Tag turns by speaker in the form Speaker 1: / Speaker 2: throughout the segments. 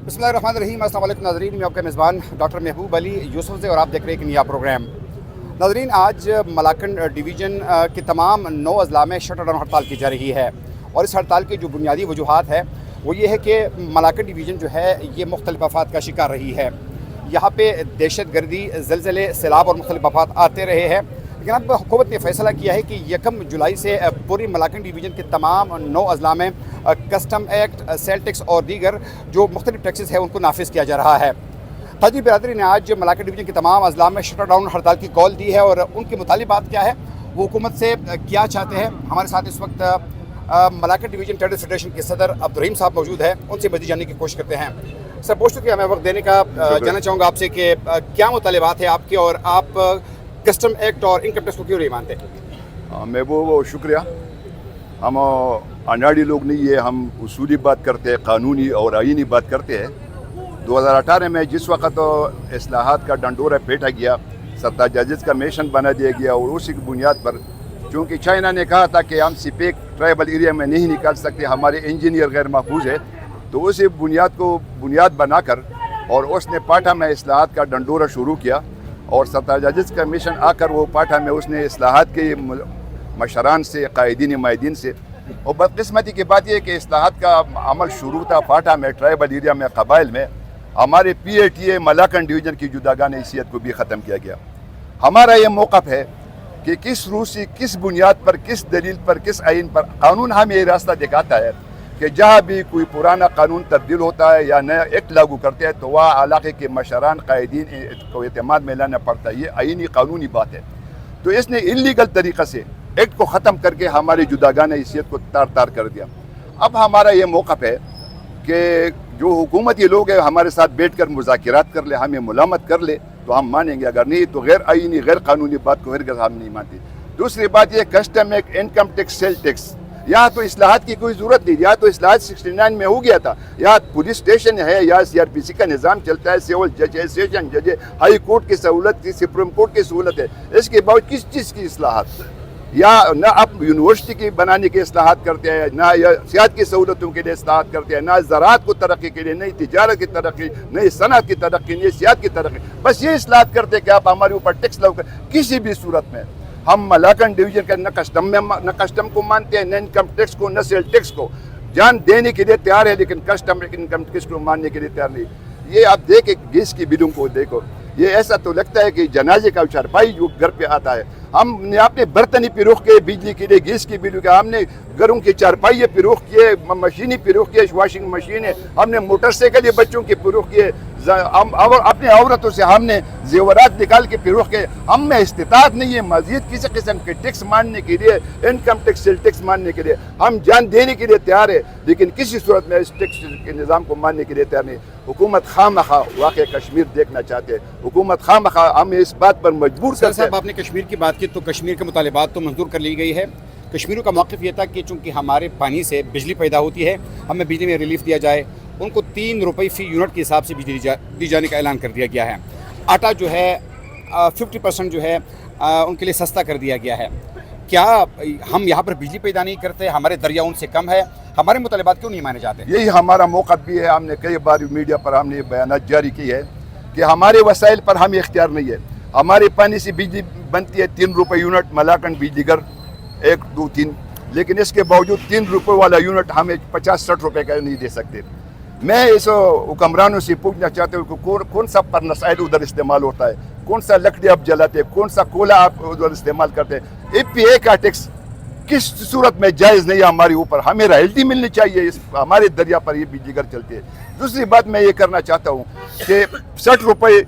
Speaker 1: बिस्मिल्लाहिर्रहमानिर्रहीम। अस्सलाम वालेकुम नाज़रीन, मैं आपका मेज़बान डॉक्टर महबूब अली यूसुफ से और आप देख रहे हैं एक नया प्रोग्राम। नाज़रीन, आज मलाकन डिवीज़न के तमाम 9 अज़ला में शटर डाउन हड़ताल की जा रही है और इस हड़ताल की जो बुनियादी वजूहात है वो ये है कि मलाकन डिवीज़न जो है ये मुख्तलिफ़ आफ़ात का शिकार रही है। यहाँ पे दहशत गर्दी, ज़लज़ले, सैलाब और मुख्तलिफ़ आफ़ात आते रहे हैं, लेकिन अब हुकूमत ने फैसला किया है कि 1 जुलाई से पूरी मलाकन डिवीज़न के तमाम 9 अज़ला में कस्टम एक्ट, सेल टैक्स और दीगर जो मुख्तलिफ टैक्सेस है उनको नाफिज किया जा रहा है। ताजी बिरादरी ने आज मलाकन डिवीज़न के तमाम अज़ला में शटर डाउन हड़ताल की कॉल दी है और उनके मुतालिबात क्या है, वो हुकूमत से क्या चाहते हैं। हमारे साथ इस वक्त मलाकन डिवीज़न ट्रेडर्स फेडरेशन के सदर अब्दुर्रहीम साहब मौजूद है, उनसे मज़ीद जानने की कोशिश करते हैं। सर, बहुत शुक्रिया, मैं वक्त देने का जानना चाहूँगा आपसे कि क्या मुतालिबात है आपके और आप कस्टम एक्ट और इनकम टैक्स को क्यों नहीं मानते?
Speaker 2: मैं वो शुक्रिया। हम अनाड़ी लोग नहीं है, हम उसूली बात करते हैं, कानूनी और आईनी बात करते हैं। 2018 में जिस वक्त इस्लाहात का डंडोरा फेंटा गया, 17 जजेस का मिशन बना दिया गया और उसी की बुनियाद पर चूँकि चाइना ने कहा था कि हम सिपेक ट्राइबल एरिया में नहीं निकाल सकते, हमारे इंजीनियर गैर महफूज है, तो उसी बुनियाद को बुनियाद बनाकर और उसने पाठा में इस्लाहात का डंडोरा शुरू किया और 17 जजेस का मिशन आकर वो पाठा में उसने इस्लाहात के मशरान से, कायदीन माहिदीन से, और बदकिस्मती की बात यह कि इस्लाहात का अमल शुरू था पाठा में, ट्राइबल एरिया में, कबाइल में। हमारे PATA मलाकन डिवीज़न की जुदागान हैसियत को भी ख़त्म किया गया। हमारा ये मौक़िफ़ है कि किस रूह से, किस बुनियाद पर, किस दलील पर, किस आइन पर कानून हमें ये रास्ता दिखाता है कि जहाँ भी कोई पुराना कानून तब्दील होता है या नया एक्ट लागू करते हैं तो वह इलाके के मशरान, कायदीन को एतमाद में लाना पड़ता है। ये आइनी कानूनी बात है। तो इसने इलीगल तरीक़े से एक्ट को ख़त्म करके हमारी जुदागान हैसियत को तार तार कर दिया। अब हमारा ये मौक़िफ़ है कि जो हुकूमती लोग हैं हमारे साथ बैठ कर मुज़ाकिरात कर ले, हमें मुलामत कर ले तो हम मानेंगे, अगर नहीं तो गैर आइनी, गैर कानूनी बात को हरगिज़ हम नहीं मानते। दूसरी बात ये, custom act, income tax, sale tax, यहाँ तो इस्लाहात की कोई ज़रूरत नहीं। यहाँ तो इस्लाहात 69 में हो गया था। यहाँ पुलिस स्टेशन है, यहाँ CRPC का निज़ाम चलता है, सिविल जज है, सेशन जज है, हाई कोर्ट की सहूलत की, सुप्रीम कोर्ट की सहूलत है। इसके बावजूद किस चीज़ की इस्लाहात? या ना आप यूनिवर्सिटी की बनाने के इस्लाहात करते हैं, ना या सियाहत की सहूलतों के लिए इस्लाहात करते हैं, ना ज़राअत को तरक्की के लिए, नई तिजारत की तरक्की, नई सनअत की तरक्की, नई सियाहत की तरक्की। बस ये इस्लाहात करते हैं कि आप हमारे ऊपर टैक्स लगाओ। किसी भी सूरत में हम मलाकन डिवीज़न का न कस्टम को मानते हैं, न इनकम टैक्स को, न सेल टैक्स को। जान देने के लिए तैयार है लेकिन कस्टम इनकम टैक्स को मानने के लिए तैयार नहीं। ये आप देखें गैस की बिलों को देखो, ये ऐसा तो लगता है कि जनाजे का चारपाई जो घर पे आता है। हमने अपने बर्तनी पिरोख के बिजली के लिए, गैस की बिलों के, हमने घरों के चारपाई पिरोख किए, मशीनी पिरोख किए, वॉशिंग मशीन है, हमने मोटरसाइकिल बच्चों के पिरोख किए, अपने औरतों से हमने जेवरात निकाल के पिरोख के। हम में इस्तिताअत नहीं है मज़ीद किसी किस्म के टैक्स मानने के लिए, इनकम टैक्स, सेल टैक्स मानने के लिए। हम जान देने के लिए तैयार है लेकिन किसी सूरत में इस टैक्स के निज़ाम को मानने के लिए तैयार नहीं। हुकूमत खामखा वाक़ई कश्मीर देखना चाहते हैं, हुकूमत खामखा हमें इस बात पर मजबूर करते हैं।
Speaker 1: साहब, आपने कश्मीर की बात की तो कश्मीर के मुतालिबात तो मंजूर कर ली गई है। कश्मीरियों का मौक़िफ़ ये था कि चूँकि हमारे पानी से बिजली पैदा होती है, हमें बिजली में रिलीफ दिया जाए। उनको 3 रुपये फ़ी यूनिट के हिसाब से बिजली दी जाने का ऐलान कर दिया गया है। आटा जो है 50% जो है उनके लिए सस्ता कर दिया गया है। क्या हम यहाँ पर बिजली पैदा नहीं करते? हमारे दरिया उनसे कम है, हमारे मुतालिबात क्यों नहीं माने जाते?
Speaker 2: यही हमारा मौक़िफ़ भी है। हमने कई बार मीडिया पर हमने बयानात जारी की है कि हमारे वसाइल पर हमें इख्तियार नहीं है। हमारे पानी से बिजली बनती है 3 रुपये यूनिट, मलाकन बिजली घर 1, 2, 3, लेकिन इसके बावजूद 3 रुपये वाला यूनिट हमें 50-60 रुपये का नहीं दे सकते। मैं इस हुक्मरानों से पूछना चाहता हूँ कि कौन सा परनसाइल उधर इस्तेमाल होता है, कौन सा लकड़ी आप जलाते हैं, कौन सा कोयला आप उधर इस्तेमाल करते हैं। EPA का टैक्स किस सूरत में जायज़ नहीं है हमारे ऊपर, हमें रॉयल्टी मिलनी चाहिए। इस हमारे दरिया पर ये बिजली घर चलती है। दूसरी बात मैं ये करना चाहता हूँ कि 60 रुपये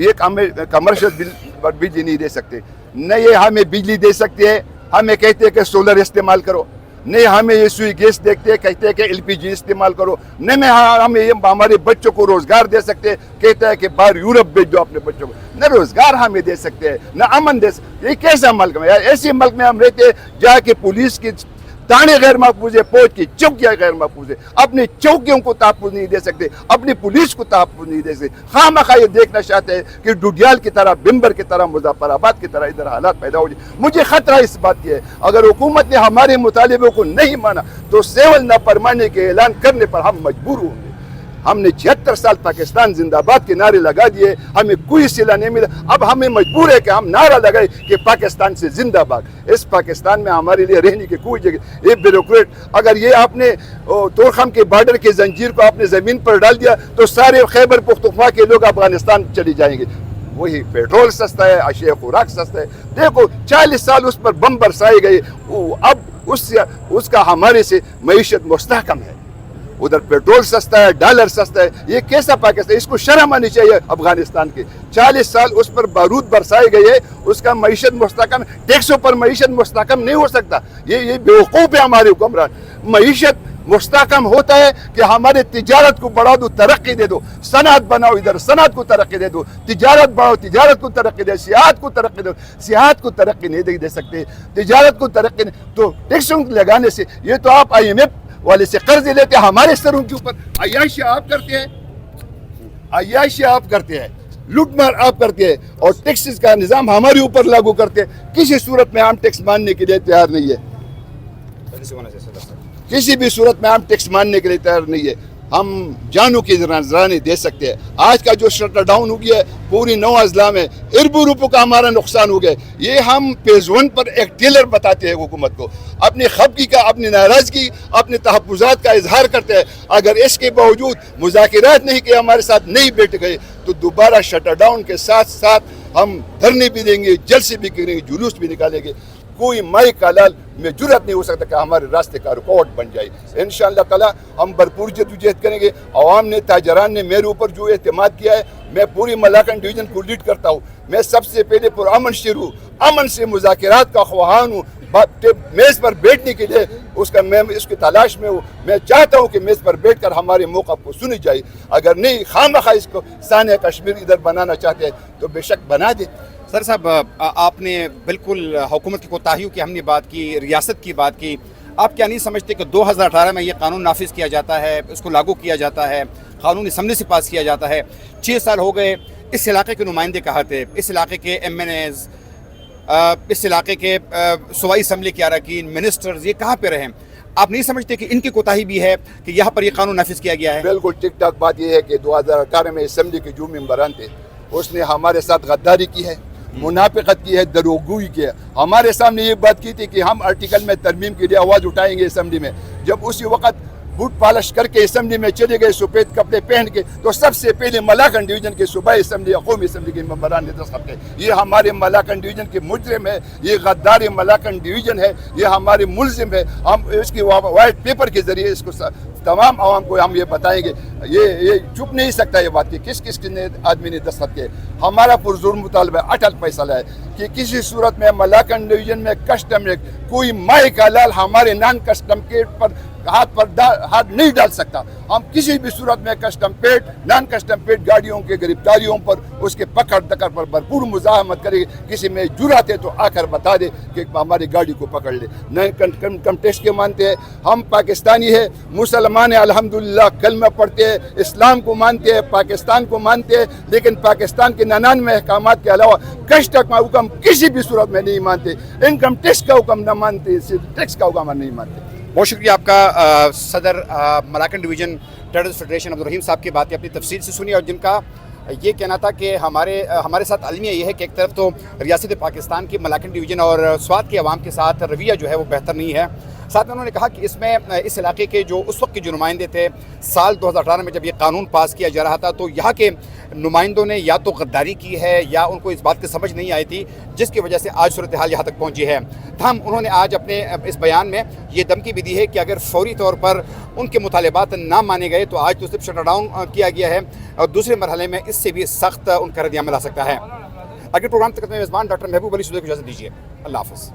Speaker 2: एक हमें कमर्शियल बिल पर बिजली नहीं दे सकते, न ये हमें बिजली दे सकते हैं। हमें कहते हैं कि सोलर इस्तेमाल करो, नहीं हमें ये सुई गैस देखते हैं, कहते हैं कि LPG इस्तेमाल करो, नहीं में हमें ये हमारे बच्चों को रोज़गार दे सकते हैं, कहते हैं कि बाहर यूरोप भेज दो अपने बच्चों को। न रोज़गार हमें दे सकते हैं, न अमन दे सकते। ये कैसा मुल्क में? ऐसे मुल्क में हम रहते हैं जहाँ की पुलिस की ताने गैर महफूज है, फौज की चौकियाँ गैर महफूज है। अपनी चौकियों को तहफ़्फ़ुज़ नहीं दे सकते, अपनी पुलिस को तहफ़्फ़ुज़ नहीं दे सकते। खामखा ये देखना चाहते हैं कि डुडियाल की तरह, बिम्बर की तरह, मुज़फ़्फ़राबाद की तरह इधर हालात पैदा हो जाए। मुझे ख़तरा इस बात की है, अगर हुकूमत ने हमारे मुतालिबों को नहीं माना तो सेवल नाफरमानी के ऐलान करने पर हम मजबूर होंगे। ہم نے 76 سال پاکستان زندہ باد کے نعرے لگا دیے, ہمیں کوئی صلہ نہیں ملا. اب ہمیں مجبور ہے کہ ہم نعرہ لگائے کہ پاکستان سے زندہ باد. اس پاکستان میں ہمارے لیے رہنے کی کوئی جگہ. یہ بیوروکریٹ, اگر یہ آپ نے تورخم کے بارڈر کے زنجیر کو آپ نے زمین پر ڈال دیا تو سارے خیبر پختونخوا کے لوگ افغانستان چلے جائیں گے. وہی پیٹرول سستا ہے, اشیاء خوراک سستا ہے. دیکھو 40 سال اس پر بم برسائے گئے, اب اس کا ہمارے سے معیشت مستحکم ہے. ادھر پیٹرول سستا ہے, ڈالر سستا ہے. یہ کیسا پاکستان؟ اس کو شرم آنی چاہیے افغانستان کے. 40 سال اس پر بارود برسائے گئے, اس کا معیشت مستحکم. ٹیکسوں پر معیشت مستحکم نہیں ہو سکتا. یہ بیوقوف ہے ہمارے حکمران. معیشت مستحکم ہوتا ہے کہ ہمارے تجارت کو بڑھا دو, ترقی دے دو, صنعت بناؤ, ادھر صنعت کو ترقی دے دو, تجارت بڑھاؤ, تجارت کو ترقی دے, سیاحت کو ترقی دو. سیاحت کو ترقی نہیں دے سکتے, تجارت کو ترقی نہیں. تو ٹیکسوں لگانے سے, یہ تو آپ IMF والے سے قرض لیتے, ہمارے سروں کے اوپر عیاشی آپ کرتے ہیں, عیاشی آپ کرتے ہیں, لوٹ مار آپ کرتے ہیں, اور ٹیکسز کا نظام ہمارے اوپر لاگو کرتے ہیں. کسی صورت میں ہم ٹیکس ماننے کے لیے تیار نہیں ہے. کسی بھی صورت میں ہم ٹیکس ماننے کے لیے تیار نہیں ہے. ہم جانوں کی نذرانے دے سکتے ہیں. آج کا جو شٹر ڈاؤن ہو گیا ہے پوری 9 اضلاع میں, اربوں روپوں کا ہمارا نقصان ہو گیا. یہ ہم پیز 1 پر ایک ٹیلر بتاتے ہیں حکومت کو, اپنی خفگی کا, اپنی ناراضگی, اپنے تحفظات کا اظہار کرتے ہیں. اگر اس کے باوجود مذاکرات نہیں کہ ہمارے ساتھ نہیں بیٹھ گئے تو دوبارہ شٹر ڈاؤن کے ساتھ ساتھ ہم دھرنے بھی دیں گے, جلسے بھی کریں گے, جلوس بھی نکالیں گے. کوئی مائی کالال میں جرت نہیں ہو سکتا کہ ہمارے راستے کا رکاوٹ بن جائے. انشاءاللہ تعالی ہم بھرپور جدوجہد کریں گے. عوام نے, تاجران نے میرے اوپر جو اعتماد کیا ہے, میں پوری ملاکنڈ ڈویژن کو لیڈ کرتا ہوں. میں سب سے پہلے پرامن شروع, امن سے مذاکرات کا خواہاں ہوں. میز پر بیٹھنے کے لیے میں اس کی تلاش میں ہوں. میں چاہتا ہوں کہ میز پر بیٹھ کر ہمارے موقف کو سنی جائے. اگر نہیں خواہ اس کو ثانیہ کشمیر ادھر بنانا چاہتے ہیں تو بے شک بنا دیں.
Speaker 1: سر صاحب, آپ نے بالکل حکومت کی کوتاہیوں کی ہم نے بات کی, ریاست کی بات کی. آپ کیا نہیں سمجھتے کہ 2018 میں یہ قانون نافذ کیا جاتا ہے, اس کو لاگو کیا جاتا ہے, قانون اسمبلی سے پاس کیا جاتا ہے, 6 سال ہو گئے, اس علاقے کے نمائندے کہاں تھے, اس علاقے کے MNAs, اس علاقے کے صوبائی اسمبلی کے اراکین, منسٹرز, یہ کہاں پہ رہے؟ آپ نہیں سمجھتے کہ ان کی کوتاہی بھی ہے کہ یہاں پر یہ قانون نافذ کیا گیا ہے؟
Speaker 2: بالکل ٹک ٹاک بات یہ ہے کہ 2018 میں اسمبلی کے جو ممبران تھے اس نے ہمارے ساتھ غداری کی ہے, منافقت کی ہے, دروغگوئی کی ہے. ہمارے سامنے یہ بات کی تھی کہ ہم آرٹیکل میں ترمیم کے لیے آواز اٹھائیں گے اسمبلی میں. جب اسی وقت بوٹ پالش کر کے اسمبلی میں چلے گئے سفید کپڑے پہن کے, تو سب سے پہلے ملاکنڈ ڈویژن کے صوبائی اسمبلی یا قومی اسمبلی کے ممبران نے دستخط کیے. یہ ہمارے ملاکنڈ ڈویژن کے مجرم ہے, یہ غدار ملاکنڈ ڈویژن ہے, یہ ہمارے ملزم ہے. ہم اس کی وائٹ پیپر کے ذریعے اس کو تمام عوام کو ہم یہ بتائیں گے. یہ چپ نہیں سکتا یہ بات کہ کس نے آدمی نے دستخط کیے. ہمارا پرزور مطالبہ اٹل فیصلہ ہے کہ کسی صورت میں ملاکنڈ ڈویژن میں کسٹم ایکٹ, کوئی مائی کا لال ہمارے نان کسٹم پیٹ پر ہاتھ نہیں ڈال سکتا. ہم کسی بھی صورت میں کسٹم پیٹ, نان کسٹم پیٹ گاڑیوں کے گرفتاریوں پر, اس کے پکڑ دکڑ پر بھرپور مزاحمت کرے. کسی میں جرات ہے تو آ کر بتا دے کہ ہماری گاڑی کو پکڑ لے. نئے کنٹیسٹ کے مانتے ہیں, ہم پاکستانی ہیں, مسلمان ہیں, الحمدللہ کلمہ پڑھتے ہیں, اسلام کو مانتے ہیں, پاکستان کو مانتے ہیں, لیکن پاکستان کے 99 احکامات کے علاوہ کسٹم کا حکم کسی بھی صورت میں نہیں مانتے. انکم ٹیکس کا حکم نہ مانتے, ٹیکس کا حکم نہیں مانتے.
Speaker 1: بہت شکریہ آپ کا صدر Malakand division traders federation Abdul Rahim صاحب کی باتیں اپنی تفصیل سے سنی, اور جن کا یہ کہنا تھا کہ ہمارے ساتھ المیہ یہ ہے کہ ایک طرف تو ریاست پاکستان کی ملاکنڈ ڈویژن اور سوات کے عوام کے ساتھ رویہ جو ہے وہ بہتر نہیں ہے. ساتھ میں انہوں نے کہا کہ اس میں اس علاقے کے جو اس وقت کے جو نمائندے تھے, سال 2018 میں جب یہ قانون پاس کیا جا رہا تھا, تو یہاں کے نمائندوں نے یا تو غداری کی ہے یا ان کو اس بات کی سمجھ نہیں آئی تھی, جس کی وجہ سے آج صورتحال یہاں تک پہنچی ہے. تاہم انہوں نے آج اپنے اس بیان میں یہ دھمکی بھی دی ہے کہ اگر فوری طور پر ان کے مطالبات نہ مانے گئے تو آج تو صرف شٹر ڈاؤن کیا گیا ہے, اور دوسرے مرحلے میں اس سے بھی سخت ان کا رد عمل آ سکتا ہے. اگر پروگرام تک میزبان ڈاکٹر محبوب علی کو اجازت دیجیے. اللہ حافظ.